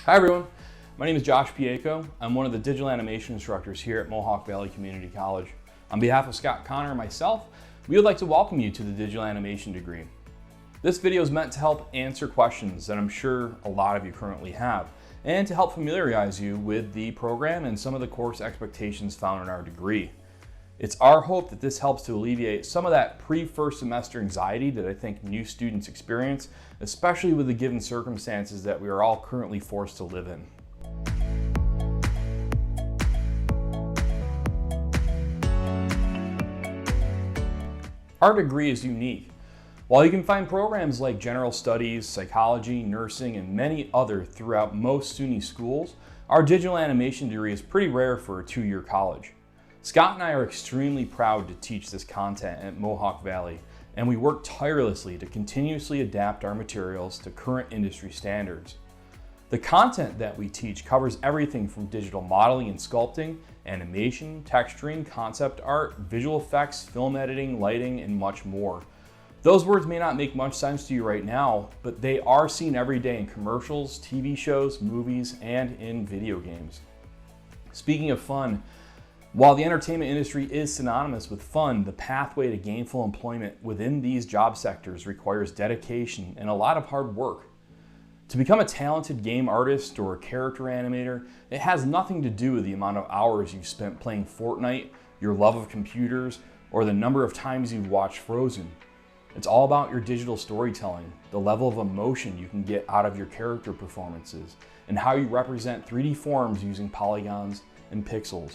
Hi everyone, my name is Josh Pieko. I'm one of the digital animation instructors here at Mohawk Valley Community College. On behalf of Scott Connor and myself, we would like to welcome you to the digital animation degree. This video is meant to help answer questions that I'm sure a lot of you currently have, and to help familiarize you with the program and some of the course expectations found in our degree. It's our hope that this helps to alleviate some of that pre-first semester anxiety that I think new students experience, especially with the given circumstances that we are all currently forced to live in. Our degree is unique. While you can find programs like general studies, psychology, nursing, and many other throughout most SUNY schools, our digital animation degree is pretty rare for a two-year college. Scott and I are extremely proud to teach this content at Mohawk Valley, and we work tirelessly to continuously adapt our materials to current industry standards. The content that we teach covers everything from digital modeling and sculpting, animation, texturing, concept art, visual effects, film editing, lighting, and much more. Those words may not make much sense to you right now, but they are seen every day in commercials, TV shows, movies, and in video games. Speaking of fun, while the entertainment industry is synonymous with fun, the pathway to gainful employment within these job sectors requires dedication and a lot of hard work. To become a talented game artist or a character animator, it has nothing to do with the amount of hours you've spent playing Fortnite, your love of computers, or the number of times you've watched Frozen. It's all about your digital storytelling, the level of emotion you can get out of your character performances, and how you represent 3D forms using polygons and pixels.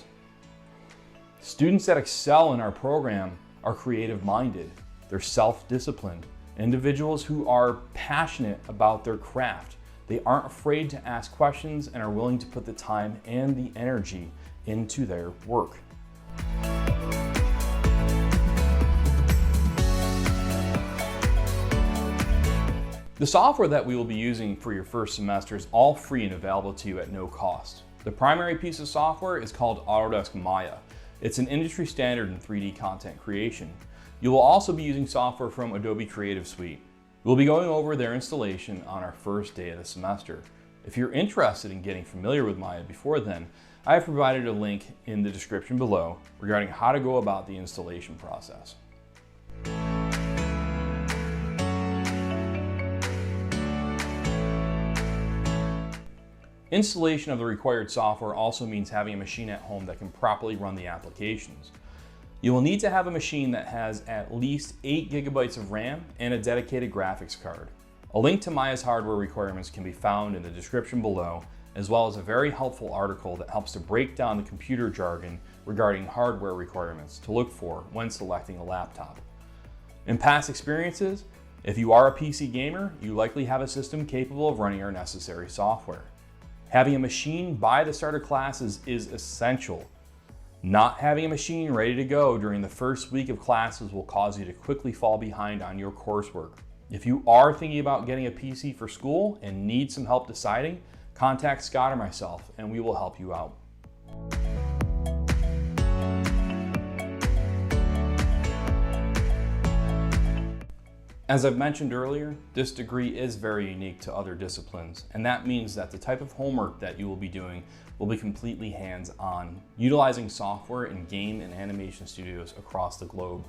Students that excel in our program are creative-minded, they're self-disciplined, individuals who are passionate about their craft. They aren't afraid to ask questions and are willing to put the time and the energy into their work. The software that we will be using for your first semester is all free and available to you at no cost. The primary piece of software is called Autodesk Maya. It's an industry standard in 3D content creation. You will also be using software from Adobe Creative Suite. We'll be going over their installation on our first day of the semester. If you're interested in getting familiar with Maya before then, I have provided a link in the description below regarding how to go about the installation process. Installation of the required software also means having a machine at home that can properly run the applications. You will need to have a machine that has at least 8 GB of RAM and a dedicated graphics card. A link to Maya's hardware requirements can be found in the description below, as well as a very helpful article that helps to break down the computer jargon regarding hardware requirements to look for when selecting a laptop. In past experiences, if you are a PC gamer, you likely have a system capable of running our necessary software. Having a machine by the start of classes is essential. Not having a machine ready to go during the first week of classes will cause you to quickly fall behind on your coursework. If you are thinking about getting a PC for school and need some help deciding, contact Scott or myself and we will help you out. As I've mentioned earlier, this degree is very unique to other disciplines, and that means that the type of homework that you will be doing will be completely hands-on, utilizing software in game and animation studios across the globe.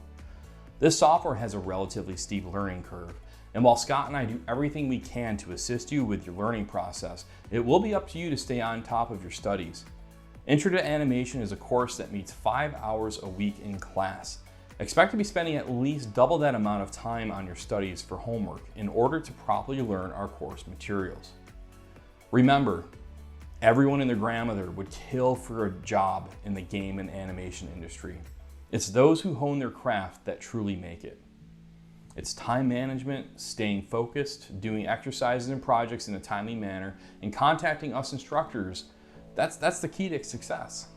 This software has a relatively steep learning curve, and while Scott and I do everything we can to assist you with your learning process, it will be up to you to stay on top of your studies. Intro to Animation is a course that meets 5 hours a week in class. Expect to be spending at least double that amount of time on your studies for homework in order to properly learn our course materials. Remember, everyone and their grandmother would kill for a job in the game and animation industry. It's those who hone their craft that truly make it. It's time management, staying focused, doing exercises and projects in a timely manner, and contacting us instructors. That's the key to success.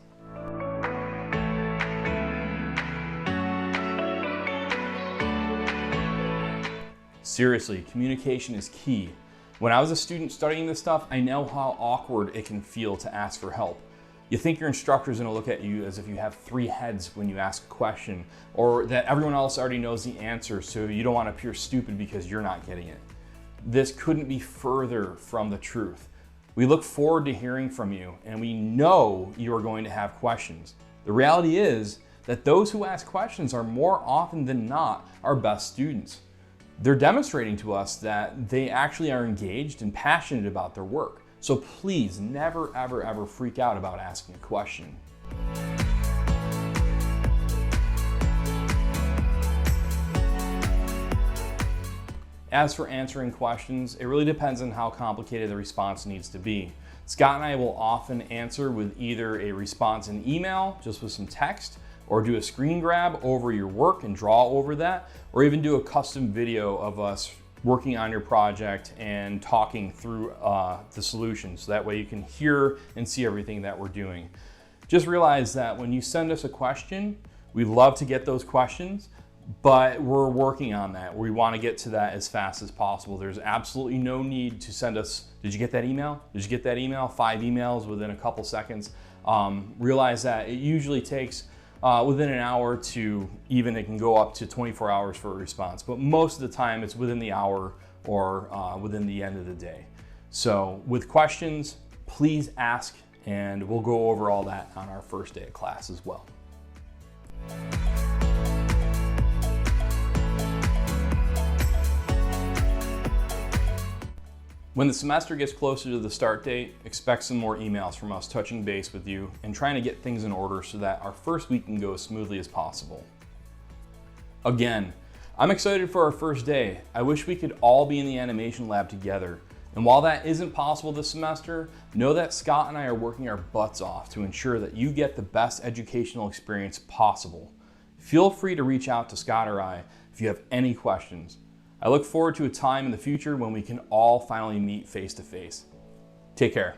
Seriously, communication is key. When I was a student studying this stuff, I know how awkward it can feel to ask for help. You think your instructor is going to look at you as if you have 3 heads when you ask a question, or that everyone else already knows the answer, so you don't want to appear stupid because you're not getting it. This couldn't be further from the truth. We look forward to hearing from you, and we know you are going to have questions. The reality is that those who ask questions are more often than not our best students. They're demonstrating to us that they actually are engaged and passionate about their work. So please never, ever, ever freak out about asking a question. As for answering questions, it really depends on how complicated the response needs to be. Scott and I will often answer with either a response in email, just with some text, or do a screen grab over your work and draw over that, or even do a custom video of us working on your project and talking through the solutions. So that way you can hear and see everything that we're doing. Just realize that when you send us a question, we love to get those questions, but we're working on that. We want to get to that as fast as possible. There's absolutely no need to send us, did you get that email? Did you get that email? 5 emails within a couple seconds. Realize that it usually takes within an hour to even, it can go up to 24 hours for a response, but most of the time it's within the hour or within the end of the day. So with questions, please ask, and we'll go over all that on our first day of class as well. When the semester gets closer to the start date, expect some more emails from us touching base with you and trying to get things in order so that our first week can go as smoothly as possible. Again, I'm excited for our first day. I wish we could all be in the animation lab together. And while that isn't possible this semester, know that Scott and I are working our butts off to ensure that you get the best educational experience possible. Feel free to reach out to Scott or I if you have any questions. I look forward to a time in the future when we can all finally meet face to face. Take care.